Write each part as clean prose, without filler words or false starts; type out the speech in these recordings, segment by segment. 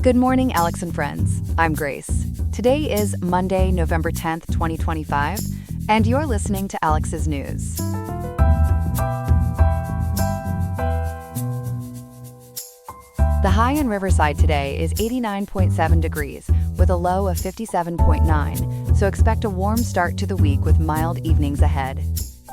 Good morning, Alex and friends. I'm Grace. Today is Monday, November 10th, 2025, and you're listening to Alex's News. The high in Riverside today is 89.7 degrees, with a low of 57.9, so expect a warm start to the week with mild evenings ahead.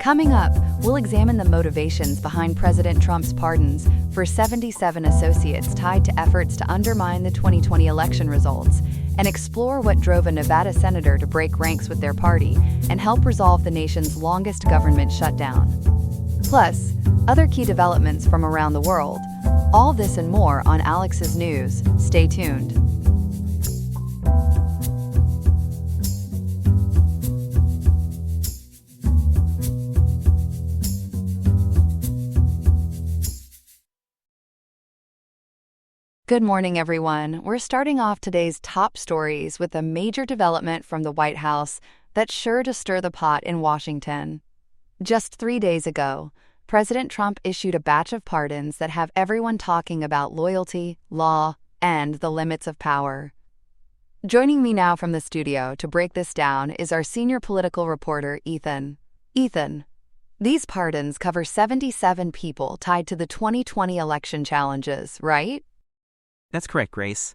Coming up, we'll examine the motivations behind President Trump's pardons for 77 associates tied to efforts to undermine the 2020 election results, and explore what drove a Nevada senator to break ranks with their party and help resolve the nation's longest government shutdown. Plus, other key developments from around the world. All this and more on Alex's News. Stay tuned. Good morning, everyone. We're starting off today's top stories with a major development from the White House that's sure to stir the pot in Washington. Just 3 days ago, President Trump issued a batch of pardons that have everyone talking about loyalty, law, and the limits of power. Joining me now from the studio to break this down is our senior political reporter, Ethan. Ethan, these pardons cover 77 people tied to the 2020 election challenges, right? That's correct, Grace.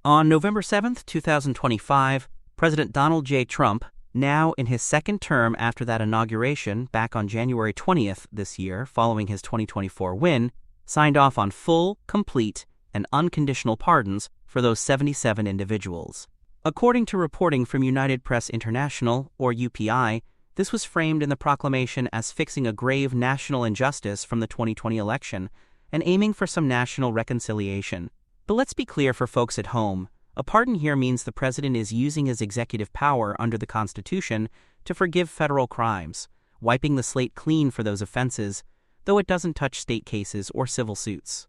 On November 7th, 2025, President Donald J. Trump, now in his second term after that inauguration back on January 20th this year following his 2024 win, signed off on full, complete, and unconditional pardons for those 77 individuals. According to reporting from United Press International, or UPI, this was framed in the proclamation as fixing a grave national injustice from the 2020 election and aiming for some national reconciliation. But let's be clear for folks at home. A pardon here means the president is using his executive power under the Constitution to forgive federal crimes, wiping the slate clean for those offenses, though it doesn't touch state cases or civil suits.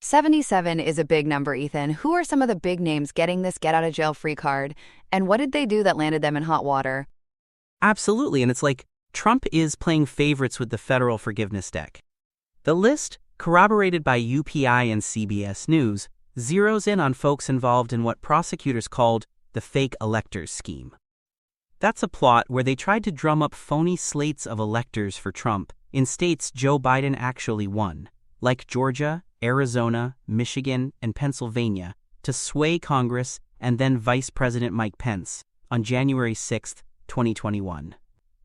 77 is a big number, Ethan. Who are some of the big names getting this get-out-of-jail-free card, and what did they do that landed them in hot water? Absolutely, and it's like Trump is playing favorites with the federal forgiveness deck. The list, corroborated by UPI and CBS News, zeroes in on folks involved in what prosecutors called the fake electors scheme. That's a plot where they tried to drum up phony slates of electors for Trump in states Joe Biden actually won, like Georgia, Arizona, Michigan, and Pennsylvania, to sway Congress and then Vice President Mike Pence on January 6, 2021.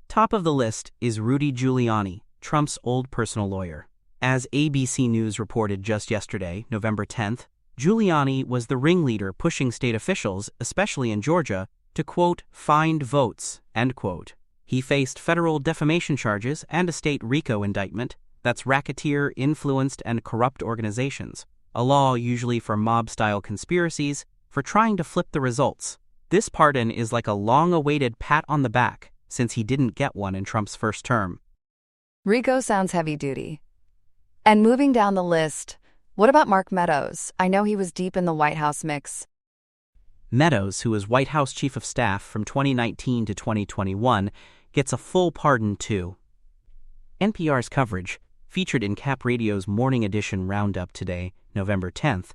Top of the list is Rudy Giuliani, Trump's old personal lawyer. As ABC News reported just yesterday, November 10th, Giuliani was the ringleader pushing state officials, especially in Georgia, to, quote, find votes, end quote. He faced federal defamation charges and a state RICO indictment, that's racketeer, influenced, and corrupt organizations, a law usually for mob-style conspiracies, for trying to flip the results. This pardon is like a long-awaited pat on the back, since he didn't get one in Trump's first term. RICO sounds heavy-duty. And moving down the list, what about Mark Meadows? I know he was deep in the White House mix. Meadows, who was White House Chief of Staff from 2019 to 2021, gets a full pardon too. NPR's coverage, featured in Cap Radio's Morning Edition Roundup today, November 10th,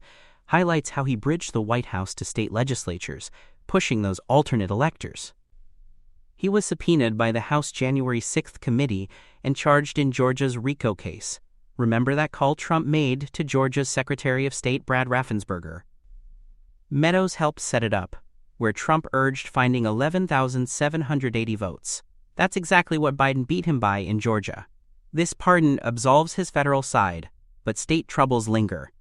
highlights how he bridged the White House to state legislatures, pushing those alternate electors. He was subpoenaed by the House January 6th committee and charged in Georgia's RICO case. Remember that call Trump made to Georgia's Secretary of State Brad Raffensperger? Meadows helped set it up, where Trump urged finding 11,780 votes. That's exactly what Biden beat him by in Georgia. This pardon absolves his federal side, but state troubles linger.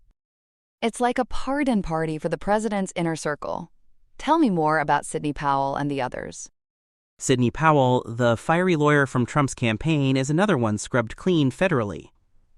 It's like a pardon party for the president's inner circle. Tell me more about Sidney Powell and the others. Sidney Powell, the fiery lawyer from Trump's campaign, is another one scrubbed clean federally.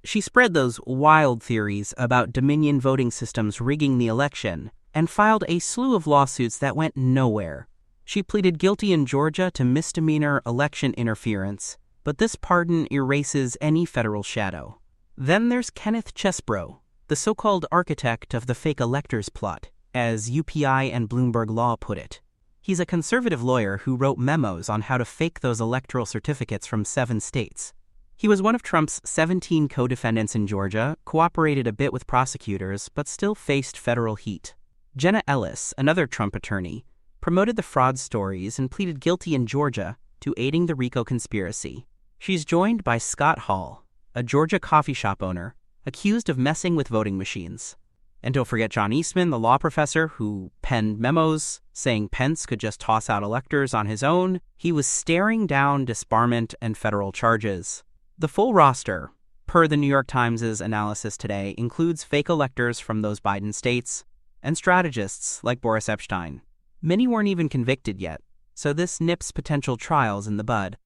She spread those wild theories about Dominion voting systems rigging the election and filed a slew of lawsuits that went nowhere. She pleaded guilty in Georgia to misdemeanor election interference, but this pardon erases any federal shadow. Then there's Kenneth Chesebro, the so-called architect of the fake electors plot, as UPI and Bloomberg Law put it. He's a conservative lawyer who wrote memos on how to fake those electoral certificates from 7 states. He was one of Trump's 17 co-defendants in Georgia, cooperated a bit with prosecutors, but still faced federal heat. Jenna Ellis, another Trump attorney, promoted the fraud stories and pleaded guilty in Georgia to aiding the RICO conspiracy. She's joined by Scott Hall, a Georgia coffee shop owner, accused of messing with voting machines. And don't forget John Eastman, the law professor who penned memos saying Pence could just toss out electors on his own. He was staring down disbarment and federal charges. The full roster, per the New York Times' analysis today, includes fake electors from those Biden states and strategists like Boris Epshteyn. Many weren't even convicted yet, so this nips potential trials in the bud.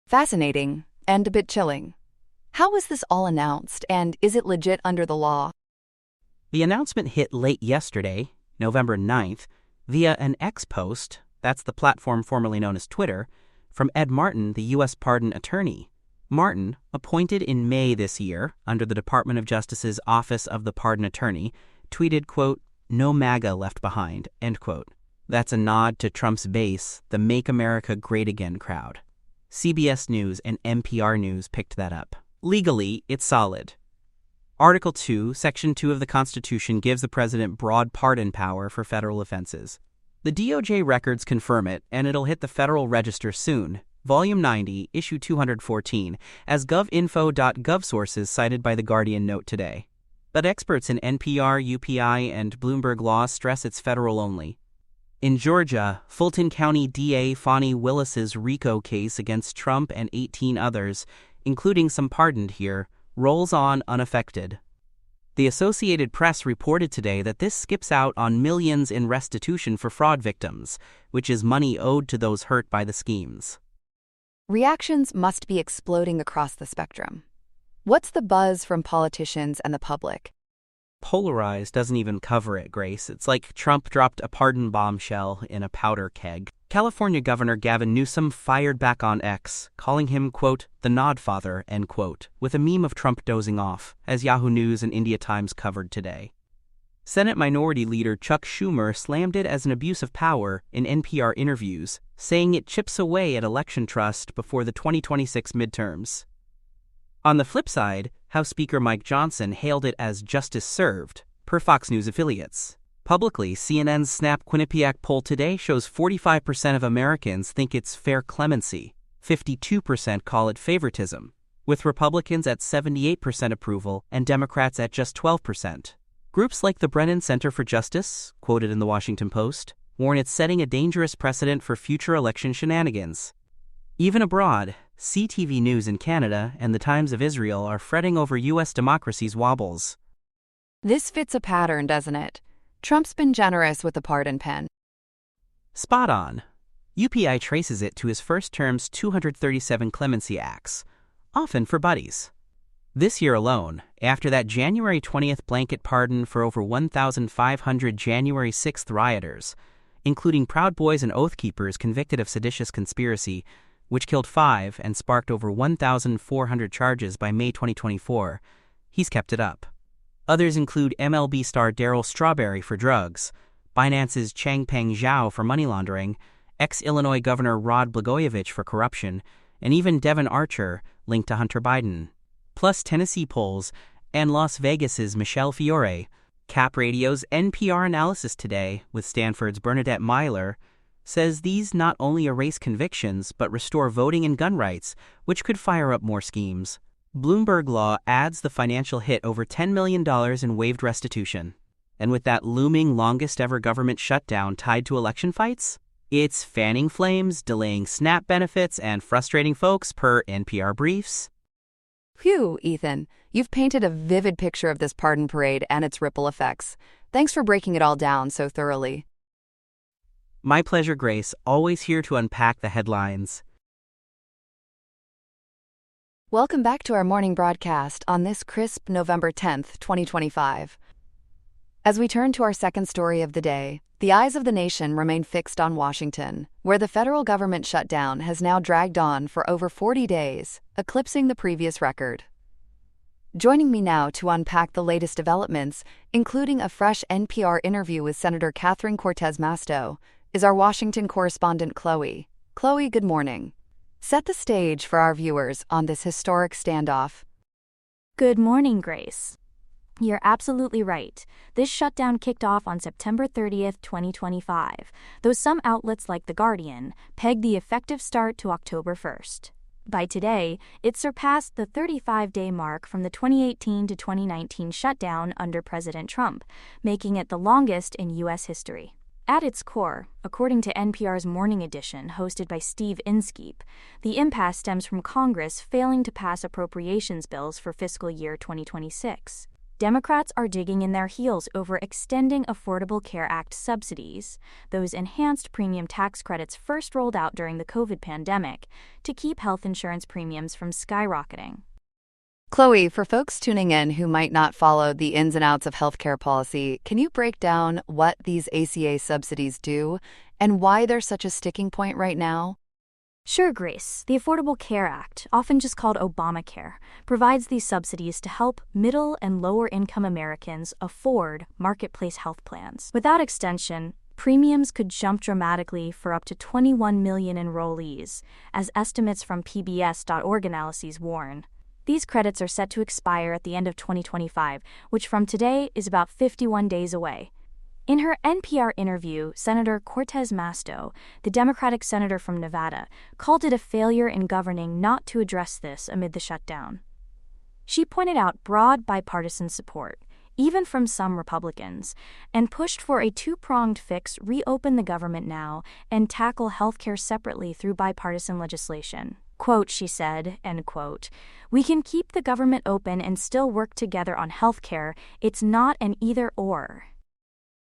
Fascinating and a bit chilling. How was this all announced, and is it legit under the law? The announcement hit late yesterday, November 9th, via an X post, that's the platform formerly known as Twitter, from Ed Martin, the U.S. pardon attorney. Martin, appointed in May this year under the Department of Justice's Office of the Pardon Attorney, tweeted, quote, "No MAGA left behind," end quote. That's a nod to Trump's base, the Make America Great Again crowd. CBS News and NPR News picked that up. Legally, it's solid. Article 2, Section 2 of the Constitution gives the president broad pardon power for federal offenses. The DOJ records confirm it, and it'll hit the Federal Register soon. Volume 90, Issue 214, as govinfo.gov sources cited by The Guardian note today. But experts in NPR, UPI, and Bloomberg Law stress it's federal only. In Georgia, Fulton County DA Fani Willis's RICO case against Trump and 18 others, including some pardoned here, rolls on unaffected. The Associated Press reported today that this skips out on millions in restitution for fraud victims, which is money owed to those hurt by the schemes. Reactions must be exploding across the spectrum. What's the buzz from politicians and the public? Polarized doesn't even cover it, Grace. It's like Trump dropped a pardon bombshell in a powder keg. California Governor Gavin Newsom fired back on X, calling him, quote, the Nodfather, end quote, with a meme of Trump dozing off, as Yahoo News and India Times covered today. Senate Minority Leader Chuck Schumer slammed it as an abuse of power in NPR interviews, saying it chips away at election trust before the 2026 midterms. On the flip side, House Speaker Mike Johnson hailed it as justice served, per Fox News affiliates. Publicly, CNN's Snap Quinnipiac poll today shows 45% of Americans think it's fair clemency, 52% call it favoritism, with Republicans at 78% approval and Democrats at just 12%. Groups like the Brennan Center for Justice, quoted in the Washington Post, warn it's setting a dangerous precedent for future election shenanigans. Even abroad, CTV News in Canada and the Times of Israel are fretting over U.S. democracy's wobbles. This fits a pattern, doesn't it? Trump's been generous with the pardon pen. Spot on. UPI traces it to his first term's 237 clemency acts, often for buddies. This year alone, after that January 20th blanket pardon for over 1,500 January 6th rioters, including Proud Boys and Oath Keepers convicted of seditious conspiracy, which killed 5 and sparked over 1,400 charges by May 2024, he's kept it up. Others include MLB star Darryl Strawberry for drugs, Binance's Changpeng Zhao for money laundering, ex-Illinois Governor Rod Blagojevich for corruption, and even Devon Archer linked to Hunter Biden. Plus Tennessee polls and Las Vegas's Michelle Fiore. Cap Radio's NPR analysis today, with Stanford's Bernadette Myler, says these not only erase convictions but restore voting and gun rights, which could fire up more schemes. Bloomberg Law adds the financial hit over $10 million in waived restitution. And with that looming longest-ever government shutdown tied to election fights, it's fanning flames, delaying SNAP benefits, and frustrating folks per NPR briefs. Phew, Ethan, you've painted a vivid picture of this pardon parade and its ripple effects. Thanks for breaking it all down so thoroughly. My pleasure, Grace. Always here to unpack the headlines. Welcome back to our morning broadcast on this crisp November 10th, 2025. As we turn to our second story of the day, the eyes of the nation remain fixed on Washington, where the federal government shutdown has now dragged on for over 40 days, eclipsing the previous record. Joining me now to unpack the latest developments, including a fresh NPR interview with Senator Catherine Cortez Masto, is our Washington correspondent Chloe. Chloe, good morning. Set the stage for our viewers on this historic standoff. Good morning, Grace. You're absolutely right. This shutdown kicked off on September 30th, 2025, though some outlets like The Guardian pegged the effective start to October 1st. By today, it surpassed the 35-day mark from the 2018 to 2019 shutdown under President Trump, making it the longest in U.S. history. At its core, according to NPR's Morning Edition hosted by Steve Inskeep, the impasse stems from Congress failing to pass appropriations bills for fiscal year 2026. Democrats are digging in their heels over extending Affordable Care Act subsidies, those enhanced premium tax credits first rolled out during the COVID pandemic, to keep health insurance premiums from skyrocketing. Chloe, for folks tuning in who might not follow the ins and outs of healthcare policy, can you break down what these ACA subsidies do and why they're such a sticking point right now? Sure, Grace. The Affordable Care Act, often just called Obamacare, provides these subsidies to help middle and lower-income Americans afford marketplace health plans. Without extension, premiums could jump dramatically for up to 21 million enrollees, as estimates from PBS.org analyses warn. These credits are set to expire at the end of 2025, which from today is about 51 days away. In her NPR interview, Senator Cortez Masto, the Democratic senator from Nevada, called it a failure in governing not to address this amid the shutdown. She pointed out broad bipartisan support, even from some Republicans, and pushed for a two-pronged fix: reopen the government now and tackle healthcare separately through bipartisan legislation. Quote, she said, end quote, "We can keep the government open and still work together on healthcare. It's not an either-or."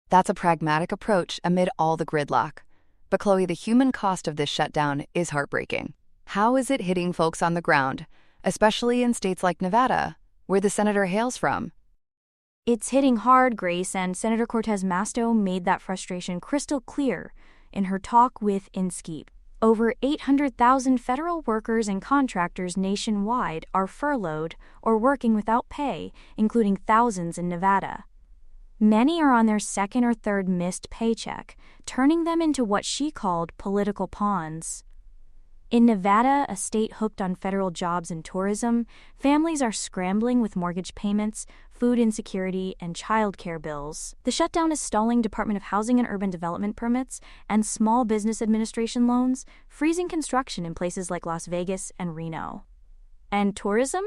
That's a pragmatic approach amid all the gridlock. But Chloe, the human cost of this shutdown is heartbreaking. How is it hitting folks on the ground, especially in states like Nevada, where the senator hails from? It's hitting hard, Grace, and Senator Cortez Masto made that frustration crystal clear in her talk with Inskeep. Over 800,000 federal workers and contractors nationwide are furloughed or working without pay, including thousands in Nevada. Many are on their second or third missed paycheck, turning them into what she called political pawns. In Nevada, a state hooked on federal jobs and tourism, families are scrambling with mortgage payments, food insecurity, and child care bills. The shutdown is stalling Department of Housing and Urban Development permits and Small Business Administration loans, freezing construction in places like Las Vegas and Reno. And tourism?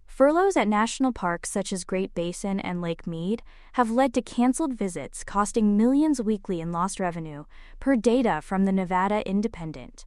Furloughs at national parks such as Great Basin and Lake Mead have led to canceled visits costing millions weekly in lost revenue, per data from the Nevada Independent.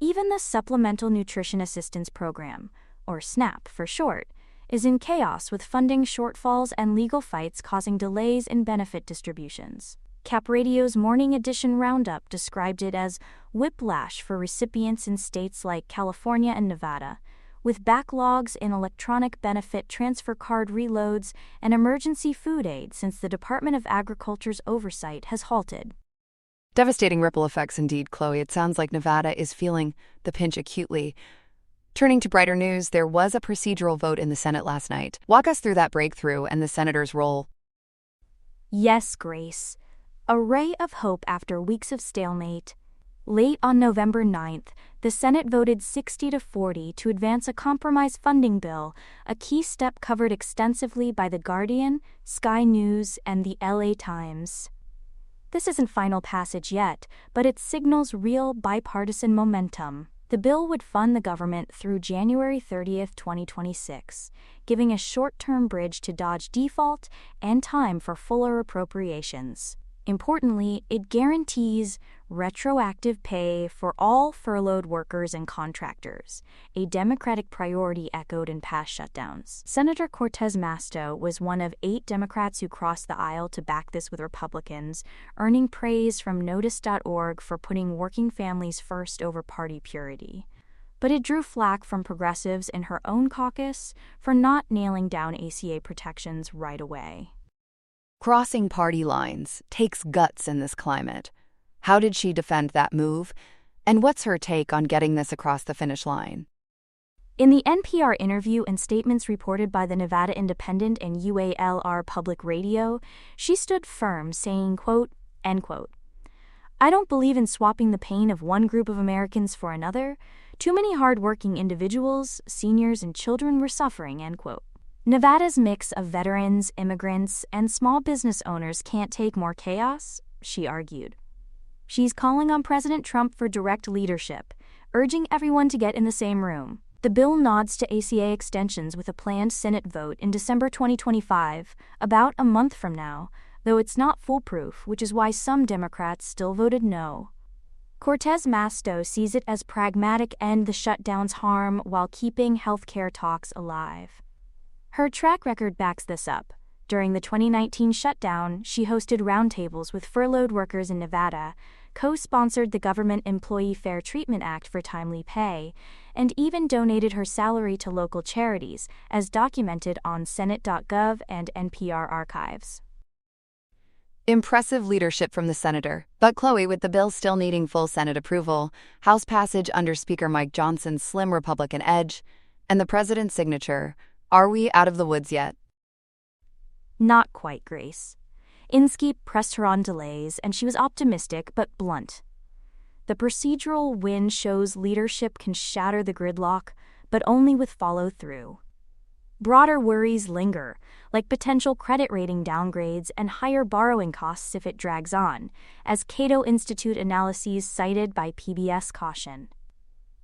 Even the Supplemental Nutrition Assistance Program, or SNAP for short, is in chaos with funding shortfalls and legal fights causing delays in benefit distributions. Cap Radio's Morning Edition Roundup described it as whiplash for recipients in states like California and Nevada, with backlogs in electronic benefit transfer card reloads and emergency food aid since the Department of Agriculture's oversight has halted. Devastating ripple effects indeed, Chloe. It sounds like Nevada is feeling the pinch acutely. Turning to brighter news, there was a procedural vote in the Senate last night. Walk us through that breakthrough and the senator's role. Yes, Grace. A ray of hope after weeks of stalemate. Late on November 9th, the Senate voted 60-40 to advance a compromise funding bill, a key step covered extensively by The Guardian, Sky News, and the LA Times. This isn't final passage yet, but it signals real bipartisan momentum. The bill would fund the government through January 30th, 2026, giving a short-term bridge to dodge default and time for fuller appropriations. Importantly, it guarantees retroactive pay for all furloughed workers and contractors, a Democratic priority echoed in past shutdowns. Senator Cortez Masto was one of 8 Democrats who crossed the aisle to back this with Republicans, earning praise from Notice.org for putting working families first over party purity. But it drew flack from progressives in her own caucus for not nailing down ACA protections right away. Crossing party lines takes guts in this climate. How did she defend that move? And what's her take on getting this across the finish line? In the NPR interview and statements reported by the Nevada Independent and UALR Public Radio, she stood firm, saying, quote, end quote, "I don't believe in swapping the pain of one group of Americans for another. Too many hard-working individuals, seniors, and children were suffering," end quote. Nevada's mix of veterans, immigrants, and small business owners can't take more chaos, she argued. She's calling on President Trump for direct leadership, urging everyone to get in the same room. The bill nods to ACA extensions with a planned Senate vote in December 2025, about a month from now, though it's not foolproof, which is why some Democrats still voted no. Cortez Masto sees it as pragmatic end the shutdown's harm while keeping healthcare talks alive. Her track record backs this up. During the 2019 shutdown, she hosted roundtables with furloughed workers in Nevada, co-sponsored the Government Employee Fair Treatment Act for timely pay, and even donated her salary to local charities, as documented on Senate.gov and NPR archives. Impressive leadership from the senator. But Chloe, with the bill still needing full Senate approval, House passage under Speaker Mike Johnson's slim Republican edge, and the president's signature, are we out of the woods yet? Not quite, Grace. Inskeep pressed her on delays, and she was optimistic but blunt. The procedural win shows leadership can shatter the gridlock, but only with follow-through. Broader worries linger, like potential credit rating downgrades and higher borrowing costs if it drags on, as Cato Institute analyses cited by PBS caution.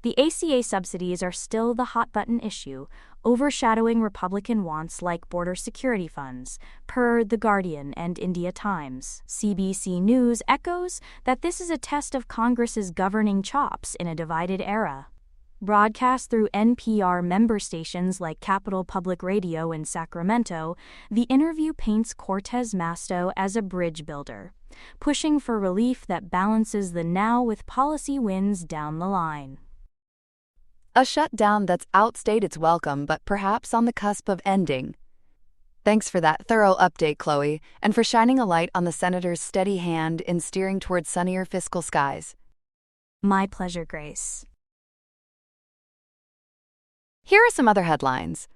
The ACA subsidies are still the hot-button issue, overshadowing Republican wants like border security funds, per The Guardian and India Times. CBC News echoes that this is a test of Congress's governing chops in a divided era. Broadcast through NPR member stations like Capital Public Radio in Sacramento, the interview paints Cortez Masto as a bridge builder, pushing for relief that balances the now with policy wins down the line. A shutdown that's outstayed its welcome but perhaps on the cusp of ending. Thanks for that thorough update, Chloe, and for shining a light on the senator's steady hand in steering towards sunnier fiscal skies. My pleasure, Grace. Here are some other headlines.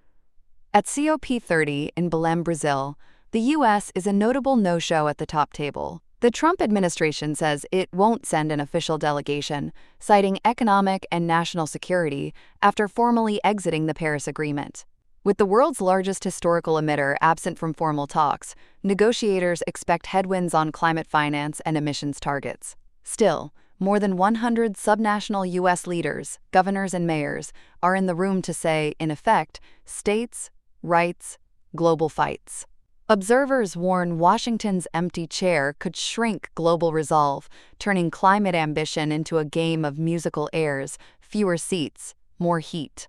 At COP30 in Belém, Brazil, the U.S. is a notable no-show at the top table. The Trump administration says it won't send an official delegation, citing economic and national security after formally exiting the Paris Agreement. With the world's largest historical emitter absent from formal talks, negotiators expect headwinds on climate finance and emissions targets. Still, more than 100 subnational U.S. leaders, governors and mayors, are in the room to say, in effect, states, rights, global fights. Observers warn Washington's empty chair could shrink global resolve, turning climate ambition into a game of musical airs, fewer seats, more heat.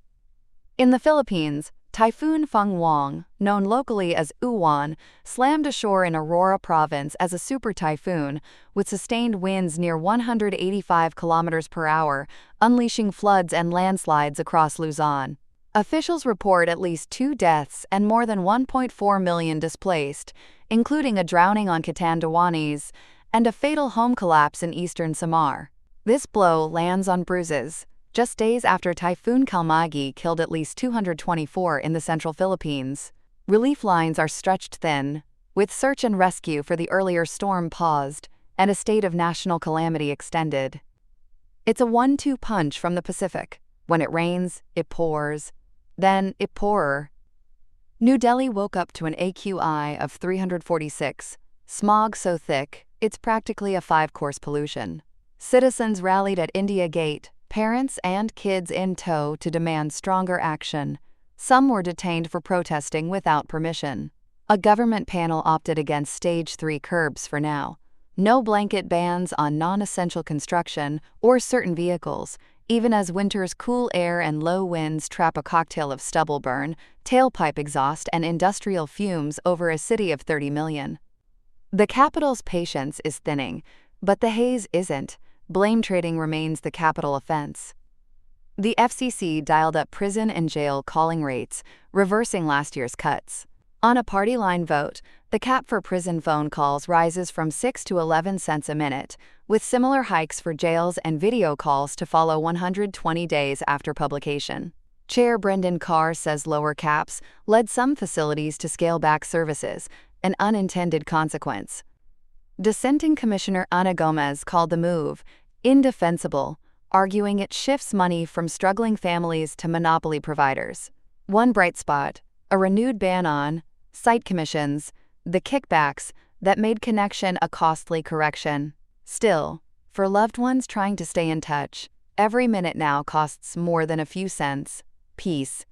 In the Philippines, Typhoon Fenghuang, known locally as Uwan, slammed ashore in Aurora Province as a super typhoon, with sustained winds near 185 kilometers per hour, unleashing floods and landslides across Luzon. Officials report at least 2 deaths and more than 1.4 million displaced, including a drowning on Catanduanes and a fatal home collapse in eastern Samar. This blow lands on bruises, just days after Typhoon Kalmagi killed at least 224 in the central Philippines. Relief lines are stretched thin, with search and rescue for the earlier storm paused and a state of national calamity extended. It's a 1-2 punch from the Pacific. When it rains, it pours. Then it poorer. New Delhi woke up to an AQI of 346, smog so thick, it's practically a 5-course pollution. Citizens rallied at India Gate, parents and kids in tow to demand stronger action. Some were detained for protesting without permission. A government panel opted against Stage 3 curbs for now. No blanket bans on non-essential construction or certain vehicles, even as winter's cool air and low winds trap a cocktail of stubble burn, tailpipe exhaust, and industrial fumes over a city of 30 million. The capital's patience is thinning, but the haze isn't. Blame trading remains the capital offense. The FCC dialed up prison and jail calling rates, reversing last year's cuts. On a party line vote, the cap for prison phone calls rises from 6 to 11 cents a minute, with similar hikes for jails and video calls to follow 120 days after publication. Chair Brendan Carr says lower caps led some facilities to scale back services, an unintended consequence. Dissenting Commissioner Ana Gomez called the move indefensible, arguing it shifts money from struggling families to monopoly providers. One bright spot, a renewed ban on site commissions, the kickbacks that made connection a costly correction. Still, for loved ones trying to stay in touch, every minute now costs more than a few cents. Peace.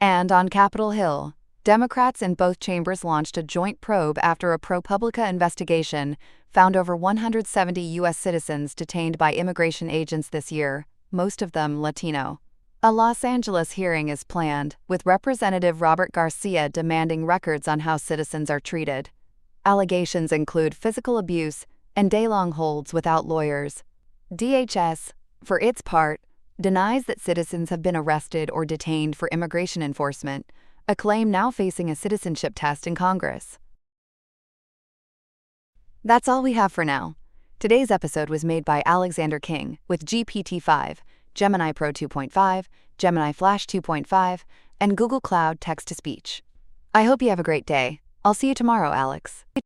And on Capitol Hill, Democrats in both chambers launched a joint probe after a ProPublica investigation found over 170 U.S. citizens detained by immigration agents this year, most of them Latino. A Los Angeles hearing is planned, with Representative Robert Garcia demanding records on how citizens are treated. Allegations include physical abuse and day-long holds without lawyers. DHS, for its part, denies that citizens have been arrested or detained for immigration enforcement, a claim now facing a citizenship test in Congress. That's all we have for now. Today's episode was made by Alexander King with GPT-5, Gemini Pro 2.5, Gemini Flash 2.5, and Google Cloud Text-to-Speech. I hope you have a great day. I'll see you tomorrow, Alex.